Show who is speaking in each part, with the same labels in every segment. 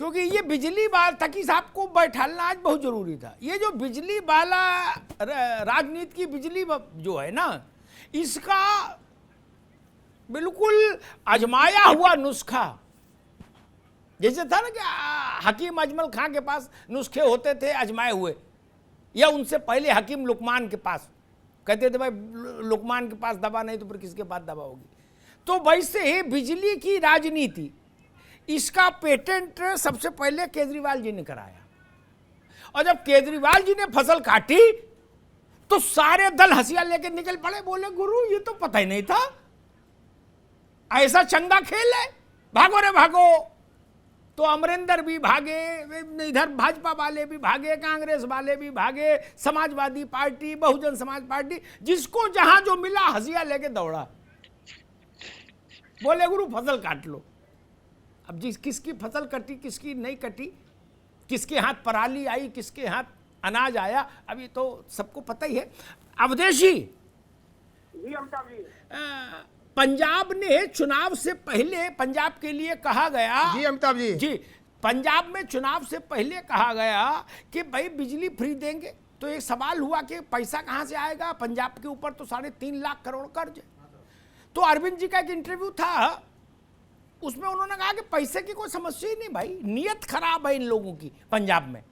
Speaker 1: क्योंकि ये बिजली वाला तकी साहब को बैठालना आज बहुत जरूरी था। ये जो बिजली वाला राजनीति की बिजली जो है ना, इसका बिल्कुल आजमाया हुआ नुस्खा, जैसे था ना कि हकीम अजमल खां के पास नुस्खे होते थे आजमाए हुए, या उनसे पहले हकीम लुकमान के पास, कहते थे भाई लुकमान के पास दवा नहीं तो फिर किसके पास दवा होगी। तो वैसे ही बिजली की राजनीति, इसका पेटेंट सबसे पहले केजरीवाल जी ने कराया, और जब केजरीवाल जी ने फसल काटी तो सारे दल हंसिया लेके निकल पड़े, बोले गुरु ये तो पता ही नहीं था, ऐसा चंगा खेल है, भागो रे भागो। तो अमरिंदर भी भागे, इधर भाजपा वाले भी भागे, कांग्रेस वाले भी भागे, समाजवादी पार्टी, बहुजन समाज पार्टी, जिसको जहां जो मिला हंसिया लेके दौड़ा, बोले गुरु फसल काट लो। अब जिस किसकी फसल कटी किसकी नहीं कटी, किसके हाथ पराली आई किसके हाथ अनाज आया, अभी तो सबको पता ही है। अवधेशी
Speaker 2: जी अमिताभ जी,
Speaker 1: पंजाब ने चुनाव से पहले, पंजाब के लिए कहा गया,
Speaker 3: जी अमिताभ जी,
Speaker 1: जी पंजाब में चुनाव से पहले कहा गया कि भाई बिजली फ्री देंगे। तो एक सवाल हुआ कि पैसा कहां से आएगा, पंजाब के ऊपर तो 3.5 लाख करोड़ कर्ज है। तो अरविंद जी का एक इंटरव्यू था, उसमें उन्होंने कहा कि पैसे की कोई समस्या ही नहीं भाई, नियत खराब है इन लोगों की, पंजाब में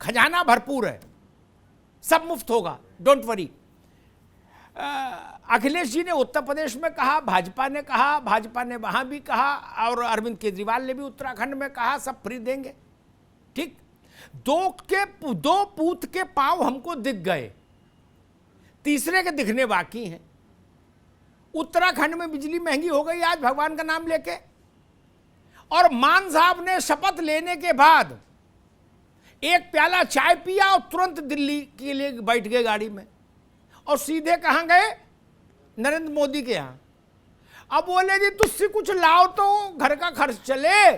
Speaker 1: खजाना भरपूर है, सब मुफ्त होगा, डोंट वरी। अखिलेश जी ने उत्तर प्रदेश में कहा, भाजपा ने कहा, भाजपा ने वहां भी कहा, और अरविंद केजरीवाल ने भी उत्तराखंड में कहा सब फ्री देंगे। ठीक, दो पूत के पांव हमको दिख गए, तीसरे के दिखने बाकी हैं। उत्तराखंड में बिजली महंगी हो गई आज भगवान का नाम लेके, और मान साहब ने शपथ लेने के बाद एक प्याला चाय पिया और तुरंत दिल्ली के लिए बैठ गए गाड़ी में, और सीधे कहां गए, नरेंद्र मोदी के यहां। अब बोले जी तुझसे कुछ लाओ तो घर का खर्च चले।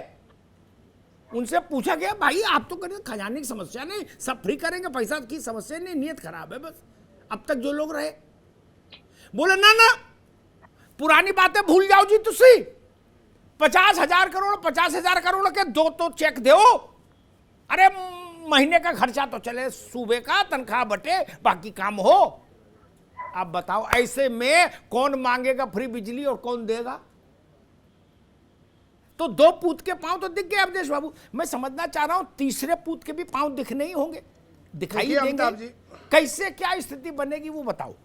Speaker 1: उनसे पूछा गया भाई आप तो करें, खजाने की समस्या नहीं, सब फ्री करेंगे, पैसा की समस्या नहीं, नियत खराब है बस, अब तक जो लोग रहे। बोले ना ना, पुरानी बातें भूल जाओ जी, तुसी 50,000 करोड़ 50,000 करोड़ के दो तो चेक दो, अरे महीने का खर्चा तो चले, सूबे का तनख्वाह बटे, बाकी काम हो। आप बताओ ऐसे में कौन मांगेगा फ्री बिजली और कौन देगा? तो दो पूत के पांव तो दिख गए अवधेश बाबू, मैं समझना चाह रहा हूं तीसरे पूत के भी पांव दिखने ही होंगे, दिखाई देंगे, कैसे क्या स्थिति बनेगी वो बताओ।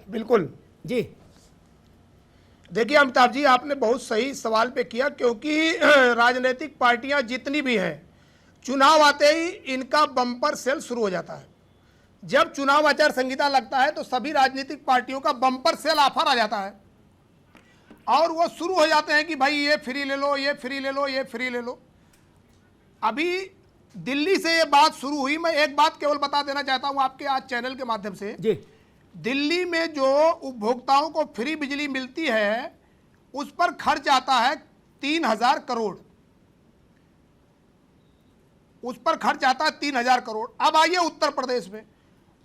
Speaker 3: बिल्कुल
Speaker 1: जी
Speaker 3: देखिए अमिताभ जी, आपने बहुत सही सवाल पे किया, क्योंकि राजनीतिक पार्टियां जितनी भी हैं, चुनाव आते ही इनका बम्पर सेल शुरू हो जाता है। जब चुनाव आचार संहिता लगता है तो सभी राजनीतिक पार्टियों का बम्पर सेल ऑफर आ जाता है, और वो शुरू हो जाते हैं कि भाई ये फ्री ले लो, ये फ्री ले लो, ये फ्री ले लो। अभी दिल्ली से ये बात शुरू हुई, मैं एक बात केवल बता देना चाहता हूं आपके आज चैनल के माध्यम से
Speaker 1: जी,
Speaker 3: दिल्ली में जो उपभोक्ताओं को फ्री बिजली मिलती है उस पर खर्च आता है 3,000 करोड़, उस पर खर्च आता है 3,000 करोड़। अब आइए उत्तर प्रदेश में,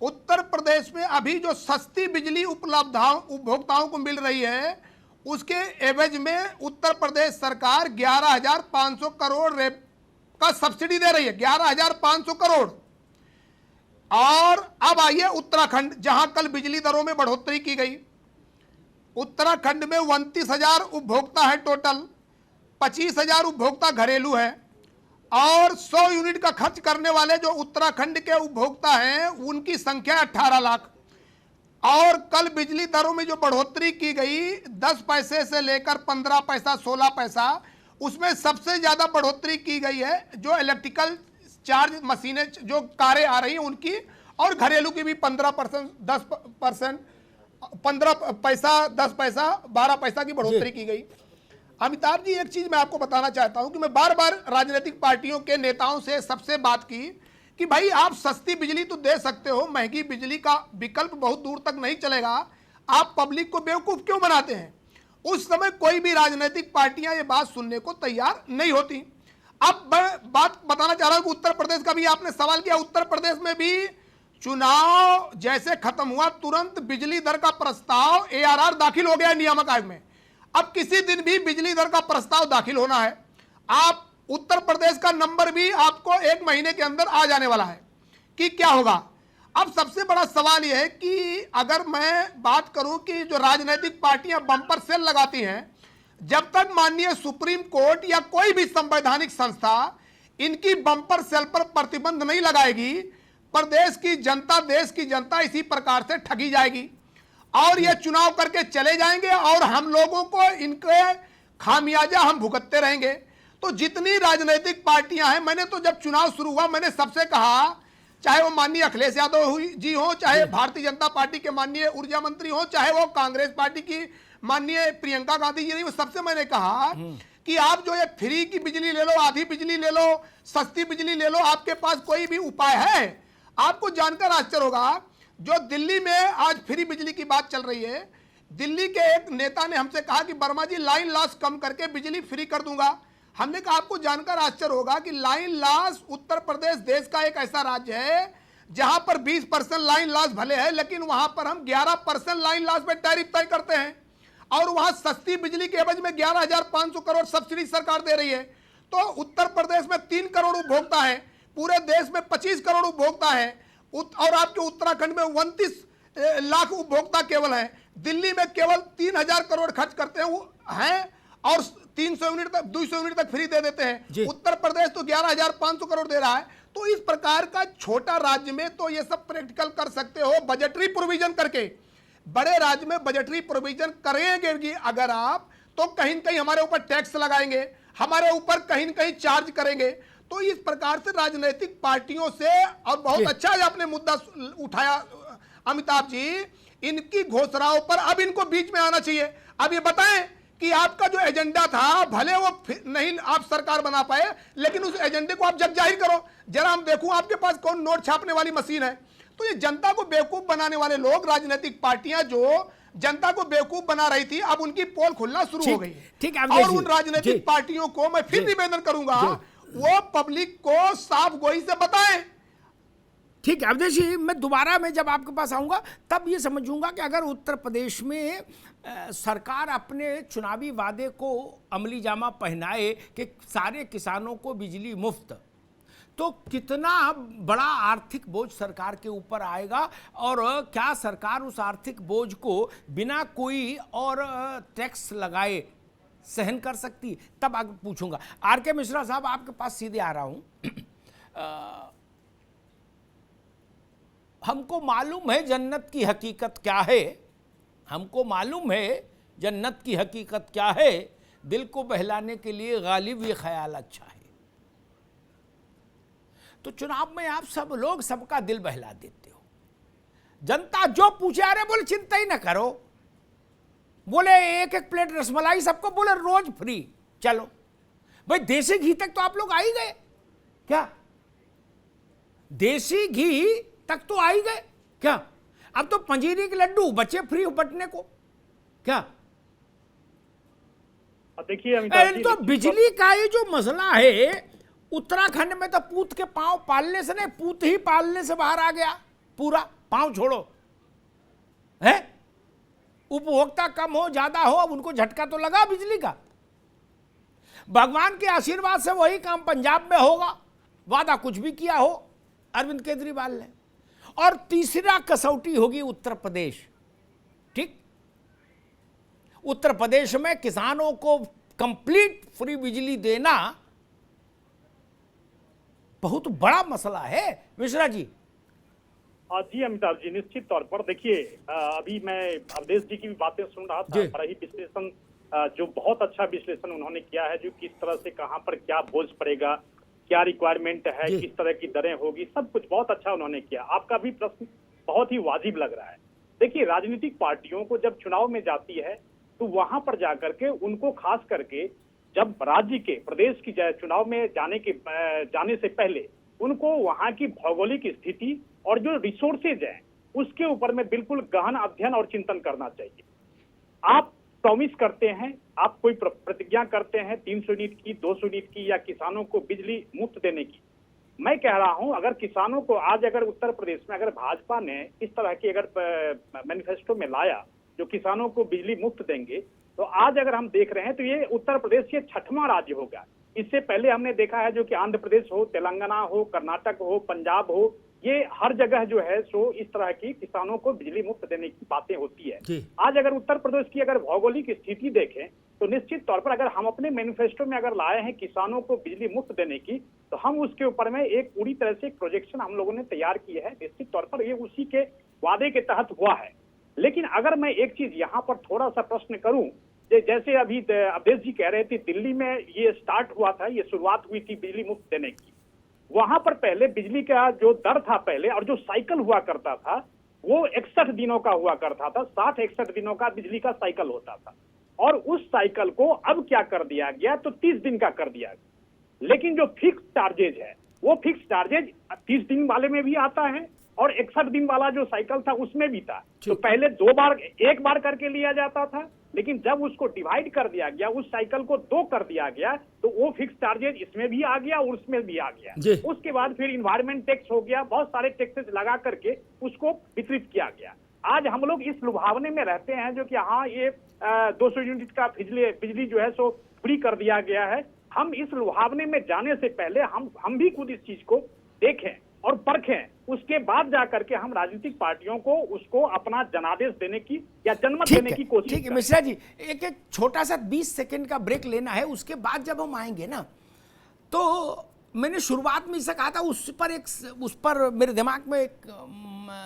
Speaker 3: उत्तर प्रदेश में अभी जो सस्ती बिजली उपभोक्ताओं को मिल रही है, उसके एवज में उत्तर प्रदेश सरकार 11,500 करोड़ का सब्सिडी दे रही है, 11,500 करोड़। और अब आइए उत्तराखंड, जहां कल बिजली दरों में बढ़ोतरी की गई। उत्तराखंड में 29,000 उपभोक्ता है टोटल, 25,000 उपभोक्ता घरेलू है, और 100 यूनिट का खर्च करने वाले जो उत्तराखंड के उपभोक्ता हैं उनकी संख्या 18 लाख। और कल बिजली दरों में जो बढ़ोतरी की गई 10 पैसे से लेकर 15 पैसा 16 पैसा, उसमें सबसे ज्यादा बढ़ोतरी की गई है जो इलेक्ट्रिकल चार्ज मशीनें जो कारें आ रही हैं उनकी, और घरेलू की भी 15%, 10%, 15 पैसा 10 पैसा 12 पैसा की बढ़ोतरी की गई। अमिताभ जी, एक चीज मैं आपको बताना चाहता हूं कि मैं बार बार राजनीतिक पार्टियों के नेताओं से सबसे बात की कि भाई आप सस्ती बिजली तो दे सकते हो, महंगी बिजली का विकल्प बहुत दूर तक नहीं चलेगा, आप पब्लिक को बेवकूफ क्यों बनाते हैं? उस समय कोई भी राजनीतिक पार्टियां ये बात सुनने को तैयार नहीं होती। अब मैं बात बताना चाह रहा हूं कि उत्तर प्रदेश का भी आपने सवाल किया, उत्तर प्रदेश में भी चुनाव जैसे खत्म हुआ तुरंत बिजली दर का प्रस्ताव ARR दाखिल हो गया नियामक आयोग में। अब किसी दिन भी बिजली दर का प्रस्ताव दाखिल होना है। आप उत्तर प्रदेश का नंबर भी आपको 1 महीने के अंदर आ जाने वाला है कि क्या होगा। अब सबसे बड़ा सवाल यह है कि अगर मैं बात करूं कि जो राजनीतिक पार्टियां बम्पर सेल लगाती हैं, जब तक माननीय सुप्रीम कोर्ट या कोई भी संवैधानिक संस्था इनकी बम्पर सेल पर प्रतिबंध नहीं लगाएगी, प्रदेश की जनता, देश की जनता इसी प्रकार से ठगी जाएगी और ये चुनाव करके चले जाएंगे और हम लोगों को इनके खामियाजा हम भुगतते रहेंगे। तो जितनी राजनीतिक पार्टियां हैं, मैंने तो जब चुनाव शुरू हुआ मैंने सबसे कहा, चाहे वो माननीय अखिलेश यादव जी हो, चाहे भारतीय जनता पार्टी के माननीय ऊर्जा मंत्री हो, चाहे वो कांग्रेस पार्टी की माननीय प्रियंका गांधी जी, वो सबसे मैंने कहा कि आप जो ये फ्री की बिजली ले लो, आधी बिजली ले लो, सस्ती बिजली ले लो, आपके पास कोई भी उपाय है? आपको जानकर आश्चर्य होगा, जो दिल्ली में आज फ्री बिजली की बात चल रही है, दिल्ली के एक नेता ने हमसे कहा कि वर्मा जी लाइन लॉस कम करके बिजली फ्री कर दूंगा। हमने कहा आपको जानकर आश्चर्य होगा कि लाइन लॉस, उत्तर प्रदेश देश का एक ऐसा राज्य है जहां पर 20% लाइन लॉस भले है, लेकिन वहां पर हम 11% लाइन लॉस में टैरिफ तय करते हैं और वहां सस्ती बिजली के एवज में 11,500 करोड़ सब्सिडी सरकार दे रही है। तो उत्तर प्रदेश में 3 करोड़ उपभोक्ता है, पूरे देश में 25 करोड़ उपभोक्ता है और आपके उत्तराखंड में 29 लाख उपभोक्ता केवल है। दिल्ली में केवल 3,000 करोड़ खर्च करते हैं और 300 यूनिट तक, 200 यूनिट तक फ्री दे देते हैं। उत्तर प्रदेश तो 11,500 करोड़ दे रहा है। तो इस प्रकार का छोटा राज्य में तो ये सब प्रैक्टिकल कर सकते हो बजटरी प्रोविजन करके। बड़े राज्य में बजटरी प्रोविजन करेंगे कि अगर आप, तो कहीं न कहीं हमारे ऊपर टैक्स लगाएंगे, हमारे ऊपर कहीं न कहीं चार्ज करेंगे। तो इस प्रकार से राजनीतिक पार्टियों से, और बहुत अच्छा आपने मुद्दा उठाया अमिताभ जी, इनकी घोषणाओं पर अब इनको बीच में आना चाहिए। अब ये बताएं कि आपका जो एजेंडा था, भले वो नहीं आप सरकार बना पाए, लेकिन उस एजेंडे को आप जग जाहिर करो। जरा हम देखूं आपके पास कौन नोट छापने वाली मशीन है। तो ये जनता को बेवकूफ बनाने वाले लोग, राजनीतिक पार्टियां जो जनता को बेवकूफ बना रही थी, अब उनकी पोल खुलना शुरू हो गई है। और उन राजनीतिक पार्टियों को मैं फिर निवेदन करूंगा, वो पब्लिक को साफ गोई से बताएं।
Speaker 1: ठीक है अवधेश जी, मैं दोबारा में जब आपके पास आऊंगा तब ये समझूंगा कि अगर उत्तर प्रदेश में सरकार अपने चुनावी वादे को अमली जामा पहनाए कि सारे किसानों को बिजली मुफ्त, तो कितना बड़ा आर्थिक बोझ सरकार के ऊपर आएगा और क्या सरकार उस आर्थिक बोझ को बिना कोई और टैक्स लगाए सहन कर सकती? तब आगे पूछूंगा। आर.के. मिश्रा साहब, आपके पास सीधे आ रहा हूं। हमको मालूम है जन्नत की हकीकत क्या है, हमको मालूम है जन्नत की हकीकत क्या है, दिल को बहलाने के लिए गालिब ये ख्याल अच्छा है। तो चुनाव में आप सब लोग सबका दिल बहला देते हो। जनता जो पूछे, अरे बोले चिंता ही ना करो, बोले 1-1 प्लेट रसमलाई सबको, बोले रोज फ्री। चलो भाई, देसी घी तक तो आप लोग आ ही गए क्या? देसी घी तक तो आ ही गए क्या? अब तो पंजीरी के लड्डू बचे फ्री बटने को क्या?
Speaker 4: देखिए
Speaker 1: तो बिजली का ये जो मसला है, उत्तराखंड में तो पूत के पांव पालने से नहीं, पूत ही पालने से बाहर आ गया पूरा। पांव छोड़ो है, उपभोक्ता कम हो ज्यादा हो, अब उनको झटका तो लगा बिजली का। भगवान के आशीर्वाद से वही काम पंजाब में होगा, वादा कुछ भी किया हो अरविंद केजरीवाल ने। और तीसरा कसौटी होगी उत्तर प्रदेश। ठीक, उत्तर प्रदेश में किसानों को कंप्लीट फ्री बिजली देना बहुत बड़ा मसला है। मिश्रा जी।
Speaker 4: जी अमिताभ जी, निश्चित तौर पर देखिए, अभी मैं अवधेश जी की भी बातें सुन रहा था, बड़ा ही विश्लेषण, जो बहुत अच्छा विश्लेषण उन्होंने किया है, जो किस तरह से कहां पर क्या बोझ पड़ेगा, क्या रिक्वायरमेंट है, किस तरह की दरें होगी, सब कुछ बहुत अच्छा उन्होंने किया। आपका भी प्रश्न बहुत ही वाजिब लग रहा है। देखिए, राजनीतिक पार्टियों को जब चुनाव में जाती है तो वहां पर जाकर के उनको, खास करके जब राज्य के, प्रदेश की चुनाव में जाने से पहले उनको वहां की भौगोलिक स्थिति और जो रिसोर्सेज हैं उसके ऊपर में बिल्कुल गहन अध्ययन और चिंतन करना चाहिए। आप प्रॉमिस करते हैं, आप कोई प्रतिज्ञा करते हैं 300 यूनिट की, 200 यूनिट की, या किसानों को बिजली मुफ्त देने की। मैं कह रहा हूं, अगर किसानों को आज, अगर उत्तर प्रदेश में अगर भाजपा ने इस तरह की अगर मैनिफेस्टो में लाया जो किसानों को बिजली मुफ्त देंगे, तो आज अगर हम देख रहे हैं तो ये उत्तर प्रदेश ये 6वां राज्य होगा। इससे पहले हमने देखा है जो कि आंध्र प्रदेश हो, तेलंगाना हो, कर्नाटक हो, पंजाब हो, ये हर जगह जो है सो इस तरह की किसानों को बिजली मुफ्त देने की बातें होती है। आज अगर उत्तर प्रदेश की अगर भौगोलिक स्थिति देखें तो निश्चित तौर पर अगर हम अपने मैनिफेस्टो में अगर लाए हैं किसानों को बिजली मुफ्त देने की, तो हम उसके ऊपर में एक पूरी तरह से प्रोजेक्शन हम लोगों ने तैयार की है। निश्चित तौर पर ये उसी के वादे के तहत हुआ है। लेकिन अगर मैं एक चीज यहाँ पर थोड़ा सा प्रश्न करूं, जैसे अभी अवधेश जी कह रहे थे दिल्ली में ये स्टार्ट हुआ था, ये शुरुआत हुई थी बिजली मुफ्त देने की। वहां पर पहले बिजली का जो दर था पहले और जो साइकिल हुआ करता था वो 61 दिनों का हुआ करता था, 60-61 दिनों का बिजली का साइकिल होता था। और उस साइकिल को अब क्या कर दिया गया तो 30 दिन का कर दिया गया। लेकिन जो फिक्स चार्जेज है वो फिक्स चार्जेज 30 दिन वाले में भी आता है और 61 दिन वाला जो साइकिल था उसमें भी था। तो पहले एक बार करके लिया जाता था, लेकिन जब उसको डिवाइड कर दिया गया, उस साइकिल को 2 कर दिया गया, तो वो फिक्स चार्जेज इसमें भी आ गया और उसमें भी आ गया। उसके बाद फिर इन्वायरमेंट टैक्स हो गया, बहुत सारे टैक्सेस लगा करके उसको वितरित किया गया। आज हम लोग इस लुभावने में रहते हैं जो कि हाँ ये 200 यूनिट का बिजली जो है सो फ्री कर दिया गया है। हम इस लुभावने में जाने से पहले हम भी खुद इस चीज को देखें और परखें, उसके बाद जाकर के हम राजनीतिक पार्टियों को उसको अपना जनादेश देने की या जनमत देने की कोशिश
Speaker 1: ठीक है मिश्रा जी, एक छोटा सा 20 सेकंड का ब्रेक लेना है। उसके बाद जब हम आएंगे ना, तो मैंने शुरुआत में इसे कहा था, उस पर मेरे दिमाग में एक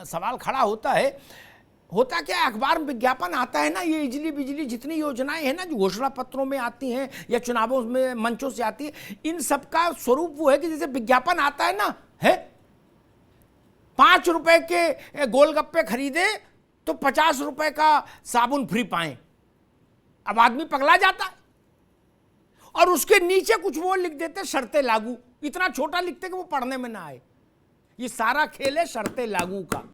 Speaker 1: सवाल खड़ा होता है। होता क्या, अखबार में विज्ञापन आता है ना, ये बिजली जितनी योजनाएं हैं ना जो घोषणा पत्रों में आती हैं या चुनावों में मंचों से आती है, इन सबका स्वरूप वो है कि जैसे विज्ञापन आता है ना, है 5 रुपए के गोलगप्पे खरीदे तो 50 रुपए का साबुन फ्री पाए। अब आदमी पगला जाता है और उसके नीचे कुछ वो लिख देते शर्तें लागू, इतना छोटा लिखते कि वो पढ़ने में ना आए। ये सारा खेल है शर्तें लागू का।